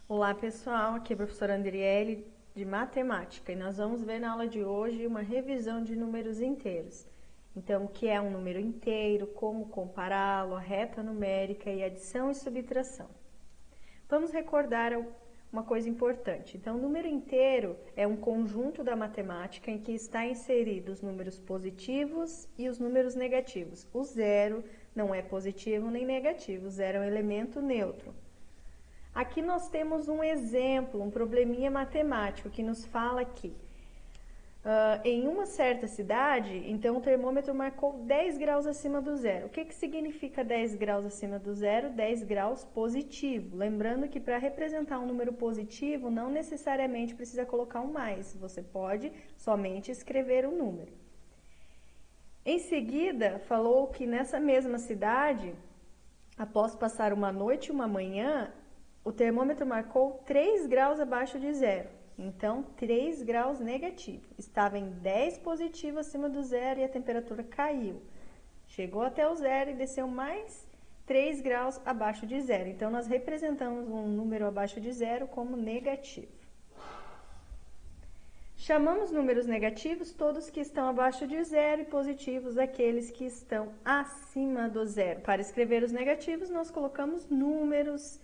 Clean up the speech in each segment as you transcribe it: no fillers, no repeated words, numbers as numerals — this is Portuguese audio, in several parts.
Olá pessoal, aqui é a professora Andriele de Matemática e nós vamos ver na aula de hoje uma revisão de números inteiros. Então, o que é um número inteiro, como compará-lo, a reta numérica e adição e subtração. Vamos recordar uma coisa importante. Então, o número inteiro é um conjunto da matemática em que está inseridos os números positivos e os números negativos. O zero não é positivo nem negativo, o zero é um elemento neutro. Aqui nós temos um exemplo, um probleminha matemático que nos fala que em uma certa cidade, então o termômetro marcou 10 graus acima do zero. O que significa 10 graus acima do zero? 10 graus positivo. Lembrando que para representar um número positivo, não necessariamente precisa colocar um mais. Você pode somente escrever o número. Em seguida, falou que nessa mesma cidade, após passar uma noite e uma manhã, o termômetro marcou 3 graus abaixo de zero, então 3 graus negativo. Estava em 10 positivo acima do zero e a temperatura caiu. Chegou até o zero e desceu mais 3 graus abaixo de zero. Então, nós representamos um número abaixo de zero como negativo. Chamamos números negativos todos que estão abaixo de zero e positivos aqueles que estão acima do zero. Para escrever os negativos, nós colocamos números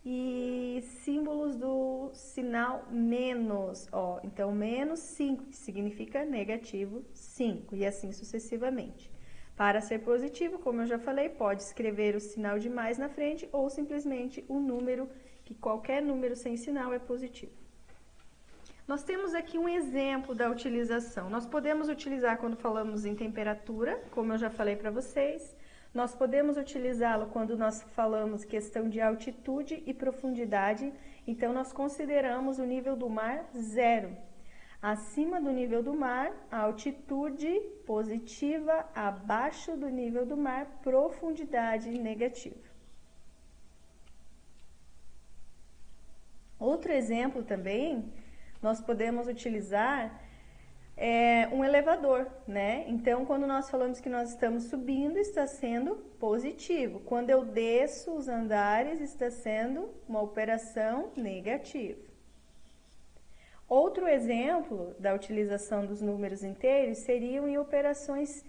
e símbolos do sinal menos, ó. Então, menos 5, que significa negativo 5, e assim sucessivamente. Para ser positivo, como eu já falei, pode escrever o sinal de mais na frente ou simplesmente o número, que qualquer número sem sinal é positivo. Nós temos aqui um exemplo da utilização. Nós podemos utilizar quando falamos em temperatura, como eu já falei para vocês. Nós podemos utilizá-lo quando nós falamos questão de altitude e profundidade. Então, nós consideramos o nível do mar zero. Acima do nível do mar, a altitude positiva, abaixo do nível do mar, profundidade negativa. Outro exemplo também, nós podemos utilizar um elevador, né? Então, quando nós falamos que nós estamos subindo, está sendo positivo. Quando eu desço os andares, está sendo uma operação negativa. Outro exemplo da utilização dos números inteiros seriam em operações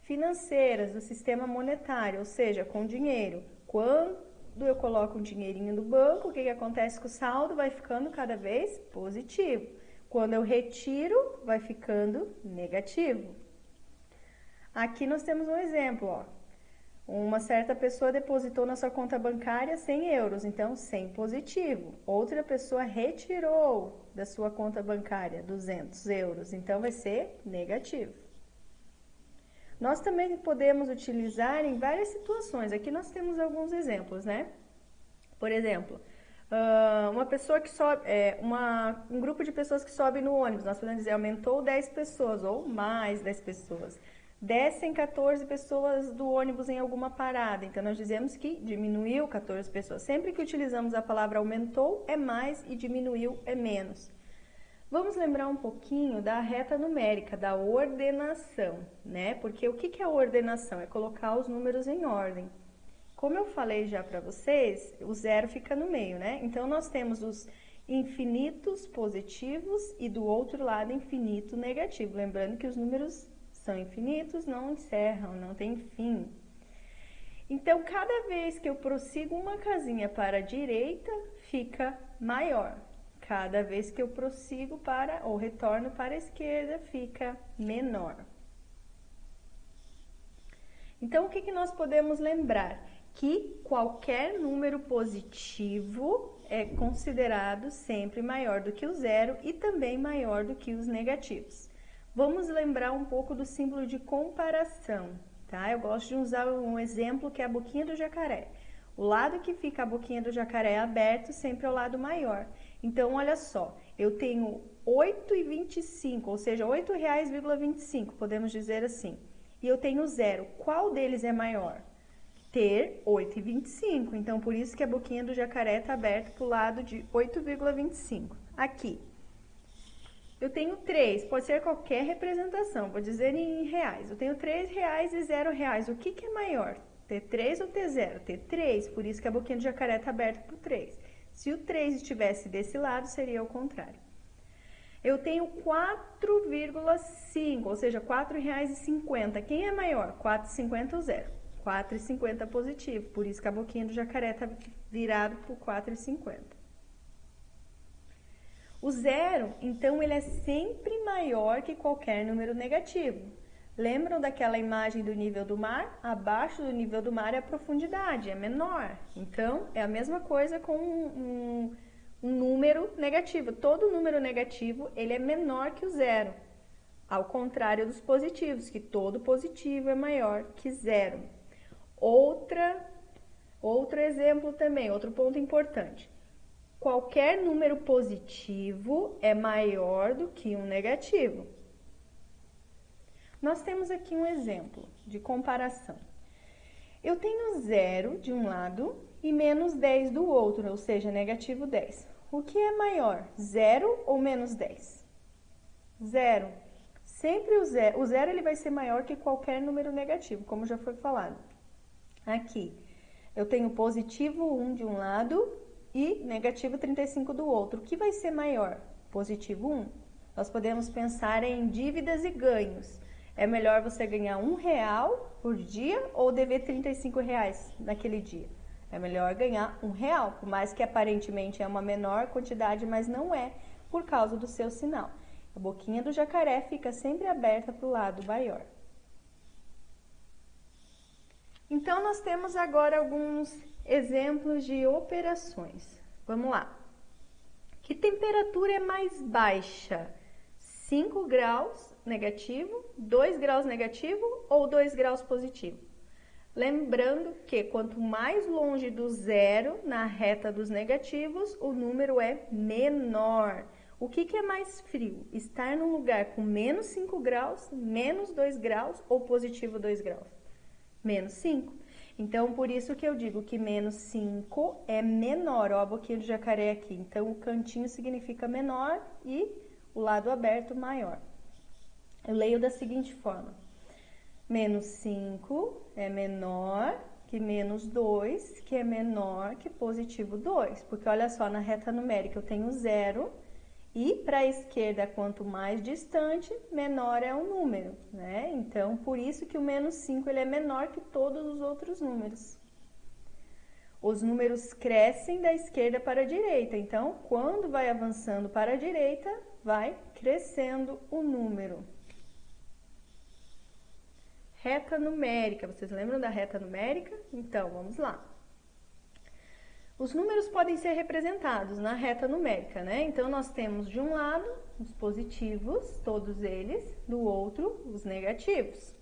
financeiras do sistema monetário, ou seja, com dinheiro. Quando eu coloco um dinheirinho no banco, o que acontece com o saldo? Vai ficando cada vez positivo. Quando eu retiro, vai ficando negativo. Aqui nós temos um exemplo, ó. Uma certa pessoa depositou na sua conta bancária 100 euros, então 100 positivo. Outra pessoa retirou da sua conta bancária 200 euros, então vai ser negativo. Nós também podemos utilizar em várias situações. Aqui nós temos alguns exemplos, né? Por exemplo, uma pessoa que sobe, um grupo de pessoas que sobe no ônibus, nós podemos dizer aumentou 10 pessoas ou mais 10 pessoas. Descem 14 pessoas do ônibus em alguma parada, então nós dizemos que diminuiu 14 pessoas. Sempre que utilizamos a palavra aumentou é mais e diminuiu é menos. Vamos lembrar um pouquinho da reta numérica, da ordenação, né? Porque o que é a ordenação? É colocar os números em ordem. Como eu falei já para vocês, o zero fica no meio, né? Então, nós temos os infinitos positivos e do outro lado infinito negativo. Lembrando que os números são infinitos, não encerram, não tem fim. Então, cada vez que eu prossigo uma casinha para a direita, fica maior. Cada vez que eu prossigo ou retorno para a esquerda, fica menor. Então, o que nós podemos lembrar? Que qualquer número positivo é considerado sempre maior do que o zero e também maior do que os negativos. Vamos lembrar um pouco do símbolo de comparação, tá? Eu gosto de usar um exemplo que é a boquinha do jacaré. O lado que fica a boquinha do jacaré aberto sempre é o lado maior. Então, olha só, eu tenho 8,25, ou seja, R$8,25, podemos dizer assim. E eu tenho zero. Qual deles é maior? Ter 8,25. Então, por isso que a boquinha do jacaré está aberta para o lado de 8,25. Aqui, eu tenho 3, pode ser qualquer representação, vou dizer em reais. Eu tenho R$3 e R$0. O que é maior? T3 ou T0? T3, por isso que a boquinha do jacaré está aberta para o 3. Se o 3 estivesse desse lado, seria o contrário. Eu tenho 4,5, ou seja, R$ 4,50. Quem é maior? 4,50 ou 0? 4,50 positivo, por isso que a boquinha do jacaré está virado por 4,50. O 0, então, ele é sempre maior que qualquer número negativo. Lembram daquela imagem do nível do mar? Abaixo do nível do mar é a profundidade, é menor. Então, é a mesma coisa com um número negativo. Todo número negativo, ele é menor que o 0. Ao contrário dos positivos, que todo positivo é maior que 0. Outro exemplo também, outro ponto importante. Qualquer número positivo é maior do que um negativo. Nós temos aqui um exemplo de comparação. Eu tenho 0 de um lado e menos 10 do outro, ou seja, negativo 10. O que é maior, 0 ou menos 10? 0. Sempre o 0 ele vai ser maior que qualquer número negativo, como já foi falado. Aqui, eu tenho positivo 1 de um lado e negativo 35 do outro. O que vai ser maior? Positivo 1. Nós podemos pensar em dívidas e ganhos. É melhor você ganhar R$1 por dia ou dever R$35 naquele dia? É melhor ganhar R$1, por mais que aparentemente é uma menor quantidade, mas não é por causa do seu sinal. A boquinha do jacaré fica sempre aberta para o lado maior. Então, nós temos agora alguns exemplos de operações. Vamos lá. Que temperatura é mais baixa? 5 graus negativo, 2 graus negativo ou 2 graus positivo? Lembrando que quanto mais longe do 0 na reta dos negativos, o número é menor. O que é mais frio? Estar num lugar com menos 5 graus, menos 2 graus ou positivo 2 graus? Menos 5. Então, por isso que eu digo que menos 5 é menor. Ó, a boquinha do jacaré aqui. Então, o cantinho significa menor e o lado aberto maior. Eu leio da seguinte forma. Menos 5 é menor que menos 2, que é menor que positivo 2. Porque olha só, na reta numérica eu tenho 0 e para a esquerda, quanto mais distante, menor é o número, né? Então, por isso que o menos 5 ele é menor que todos os outros números. Os números crescem da esquerda para a direita. Então, quando vai avançando para a direita, vai crescendo o número. Reta numérica. Vocês lembram da reta numérica? Então, vamos lá. Os números podem ser representados na reta numérica, né? Então, nós temos de um lado os positivos, todos eles, do outro, os negativos.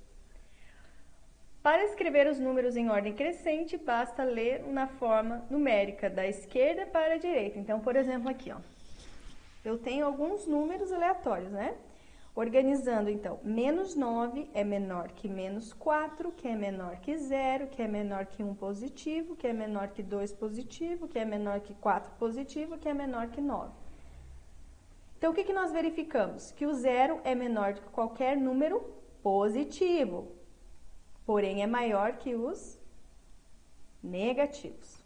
Para escrever os números em ordem crescente, basta ler na forma numérica, da esquerda para a direita. Então, por exemplo, aqui, ó, eu tenho alguns números aleatórios, né? Organizando, então, menos 9 é menor que menos 4, que é menor que 0, que é menor que 1 positivo, que é menor que 2 positivo, que é menor que 4 positivo, que é menor que 9. Então, o que nós verificamos? Que o 0 é menor do que qualquer número positivo, porém é maior que os negativos.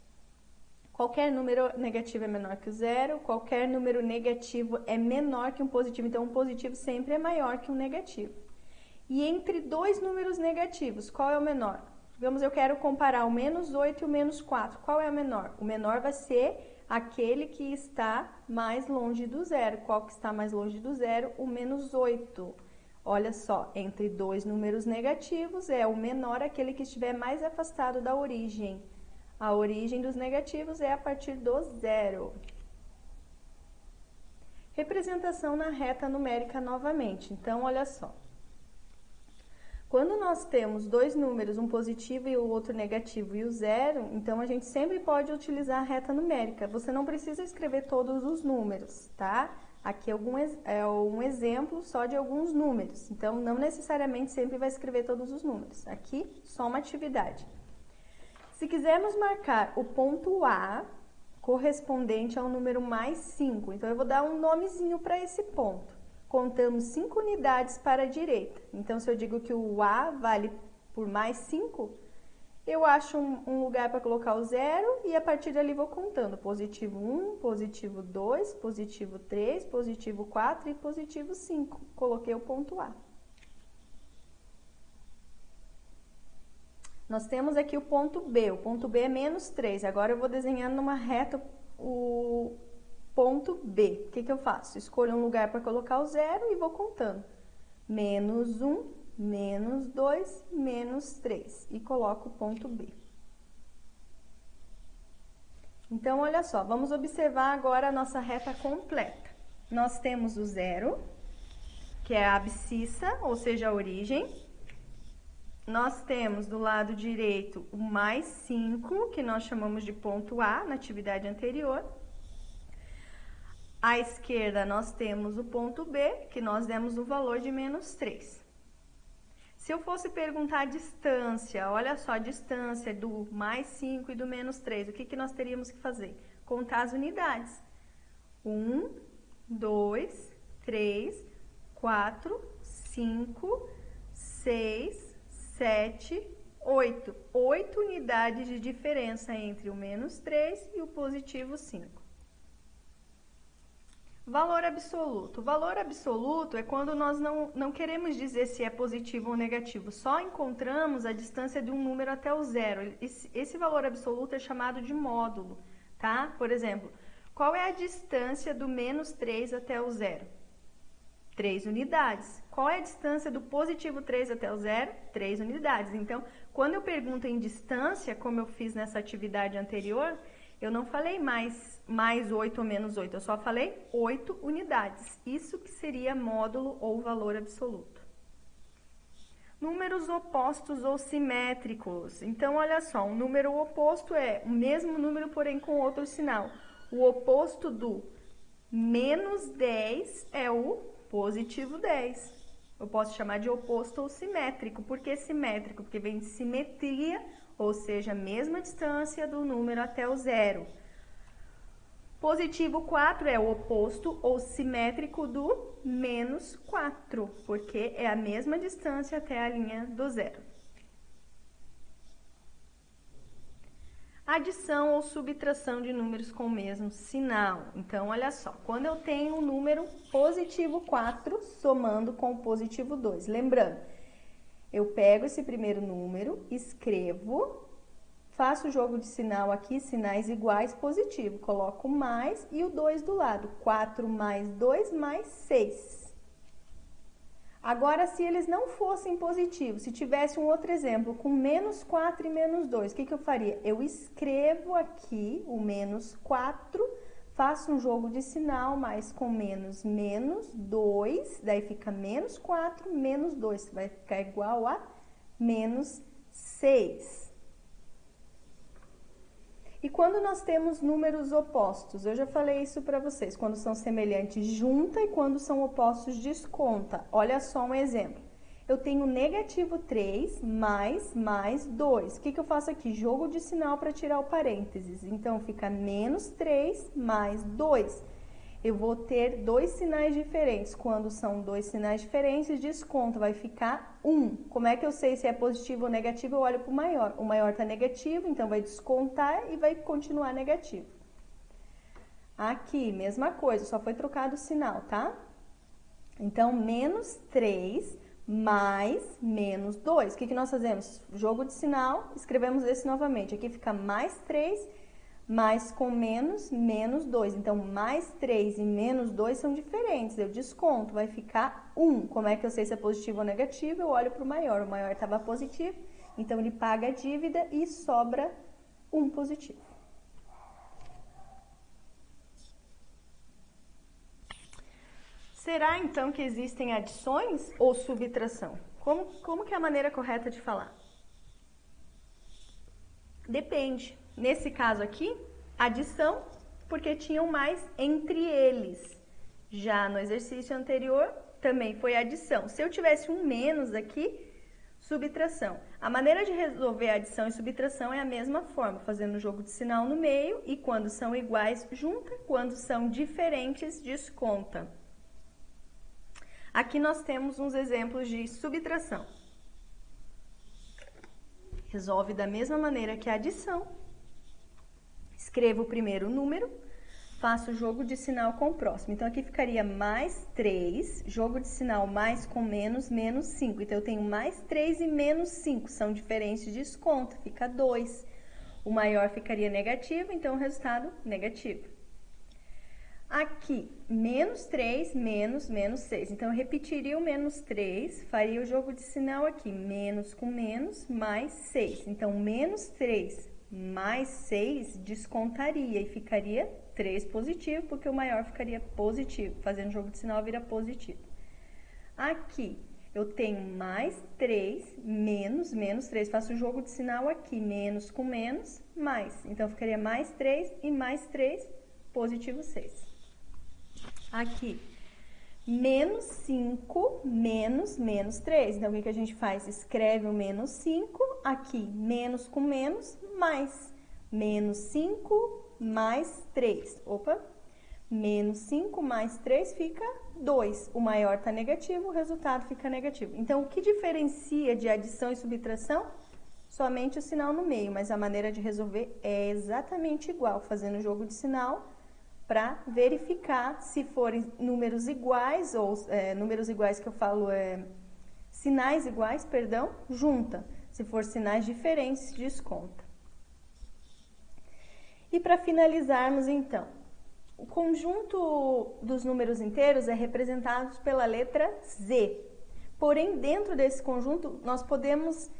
Qualquer número negativo é menor que o 0, qualquer número negativo é menor que um positivo, então um positivo sempre é maior que um negativo. E entre dois números negativos, qual é o menor? Digamos, eu quero comparar o menos 8 e o menos 4, qual é o menor? O menor vai ser aquele que está mais longe do 0. Qual que está mais longe do 0? O menos 8. Olha só, entre dois números negativos, o menor aquele que estiver mais afastado da origem. A origem dos negativos é a partir do 0. Representação na reta numérica novamente. Então, olha só. Quando nós temos dois números, um positivo e o outro negativo e o 0, então a gente sempre pode utilizar a reta numérica. Você não precisa escrever todos os números, tá? Aqui é um exemplo só de alguns números. Então, não necessariamente sempre vai escrever todos os números. Aqui, só uma atividade. Se quisermos marcar o ponto A correspondente ao número mais 5, então eu vou dar um nomezinho para esse ponto. Contamos 5 unidades para a direita. Então, se eu digo que o A vale por mais 5, eu acho um lugar para colocar o zero e a partir dali vou contando. Positivo 1, positivo 2, positivo 3, positivo 4 e positivo 5. Coloquei o ponto A. Nós temos aqui o ponto B. O ponto B é menos 3. Agora eu vou desenhar numa reta o ponto B. O que eu faço? Escolho um lugar para colocar o zero e vou contando. Menos 1, menos 2, menos 3. E coloco o ponto B. Então, olha só, vamos observar agora a nossa reta completa. Nós temos o zero, que é a abscissa, ou seja, a origem. Nós temos do lado direito o mais 5, que nós chamamos de ponto A na atividade anterior. À esquerda, nós temos o ponto B, que nós demos o valor de menos 3. Se eu fosse perguntar a distância, olha só a distância do mais 5 e do menos 3, o que nós teríamos que fazer? Contar as unidades. 1, 2, 3, 4, 5, 6, 7, 8. 8 unidades de diferença entre o menos 3 e o positivo 5. Valor absoluto. O valor absoluto é quando nós não queremos dizer se é positivo ou negativo, só encontramos a distância de um número até o zero. Esse valor absoluto é chamado de módulo, tá? Por exemplo, qual é a distância do menos 3 até o zero? 3 unidades. Qual é a distância do positivo 3 até o zero? 3 unidades. Então, quando eu pergunto em distância, como eu fiz nessa atividade anterior, eu não falei mais 8 ou menos 8, eu só falei 8 unidades. Isso que seria módulo ou valor absoluto. Números opostos ou simétricos. Então, olha só, um número oposto é o mesmo número, porém com outro sinal. O oposto do menos 10 é o positivo 10. Eu posso chamar de oposto ou simétrico. Por que simétrico? Porque vem de simetria, ou seja, a mesma distância do número até o zero. Positivo 4 é o oposto ou simétrico do menos 4, porque é a mesma distância até a linha do zero. Adição ou subtração de números com o mesmo sinal. Então, olha só, quando eu tenho o número positivo 4 somando com o positivo 2, lembrando, eu pego esse primeiro número, escrevo, faço o jogo de sinal aqui, sinais iguais, positivo. Coloco mais e o 2 do lado. 4 mais 2 mais 6. Agora, se eles não fossem positivos, se tivesse um outro exemplo com menos 4 e menos 2, o que eu faria? Eu escrevo aqui o menos 4, faço um jogo de sinal, mas com menos 2, daí fica menos 4, menos 2, vai ficar igual a menos 6. E quando nós temos números opostos, eu já falei isso para vocês, quando são semelhantes junta e quando são opostos desconta. Olha só um exemplo. Eu tenho negativo 3 mais 2. O que eu faço aqui? Jogo de sinal para tirar o parênteses. Então, fica menos 3 mais 2. Eu vou ter dois sinais diferentes. Quando são dois sinais diferentes, desconto, vai ficar 1. Como é que eu sei se é positivo ou negativo? Eu olho para o maior. O maior está negativo, então vai descontar e vai continuar negativo. Aqui, mesma coisa, só foi trocado o sinal, tá? Então, menos 3 mais menos 2. O que nós fazemos? Jogo de sinal, escrevemos esse novamente. Aqui fica mais 3 mais com menos, menos 2. Então, mais 3 e menos 2 são diferentes. Eu desconto, vai ficar 1. Como é que eu sei se é positivo ou negativo? Eu olho para o maior. O maior estava positivo, então ele paga a dívida e sobra 1 positivo. Será, então, que existem adições ou subtração? Como que é a maneira correta de falar? Depende. Nesse caso aqui, adição, porque tinham mais entre eles. Já no exercício anterior, também foi adição. Se eu tivesse um menos aqui, subtração. A maneira de resolver adição e subtração é a mesma forma, fazendo jogo de sinal no meio e quando são iguais, junta, quando são diferentes, desconta. Aqui nós temos uns exemplos de subtração. Resolve da mesma maneira que a adição. Escrevo o primeiro número, faço o jogo de sinal com o próximo. Então, aqui ficaria mais 3, jogo de sinal mais com menos, menos 5. Então, eu tenho mais 3 e menos 5, são diferentes de desconto, fica 2. O maior ficaria negativo, então o resultado negativo. Aqui, menos 3, menos, menos 6. Então, eu repetiria o menos 3, faria o jogo de sinal aqui, menos com menos, mais 6. Então, menos 3 mais 6 descontaria e ficaria 3 positivo, porque o maior ficaria positivo. Fazendo jogo de sinal, vira positivo. Aqui, eu tenho mais 3, menos, menos 3. Faço o jogo de sinal aqui, menos com menos, mais. Então, ficaria mais 3 e mais 3, positivo 6. Aqui, menos 5, menos, menos 3. Então, o que a gente faz? Escreve o menos 5, aqui, menos com menos, mais. Menos 5 mais 3. Opa! Menos 5 mais 3 fica 2. O maior está negativo, o resultado fica negativo. Então, o que diferencia de adição e subtração? Somente o sinal no meio, mas a maneira de resolver é exatamente igual, fazendo o jogo de sinal para verificar se forem números iguais, ou números iguais que eu falo sinais iguais, perdão, junta. Se for sinais diferentes, desconta. E para finalizarmos, então, o conjunto dos números inteiros é representado pela letra Z. Porém, dentro desse conjunto, nós podemos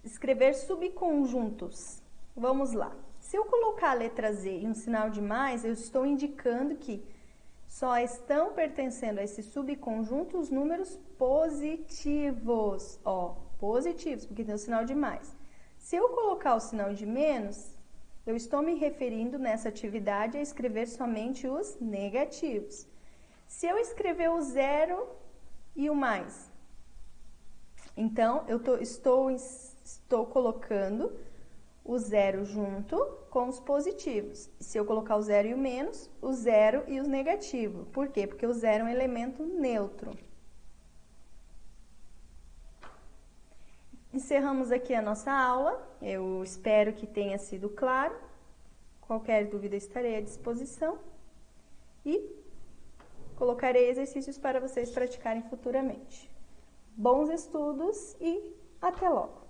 escrever subconjuntos. Vamos lá. Se eu colocar a letra Z e um sinal de mais, eu estou indicando que só estão pertencendo a esse subconjunto os números positivos. Ó, positivos, porque tem o sinal de mais. Se eu colocar o sinal de menos, eu estou me referindo nessa atividade a escrever somente os negativos. Se eu escrever o zero e o mais, então eu estou colocando o zero junto com os positivos. Se eu colocar o zero e o menos, o zero e os negativos. Por quê? Porque o zero é um elemento neutro. Encerramos aqui a nossa aula. Eu espero que tenha sido claro. Qualquer dúvida estarei à disposição. E colocarei exercícios para vocês praticarem futuramente. Bons estudos e até logo!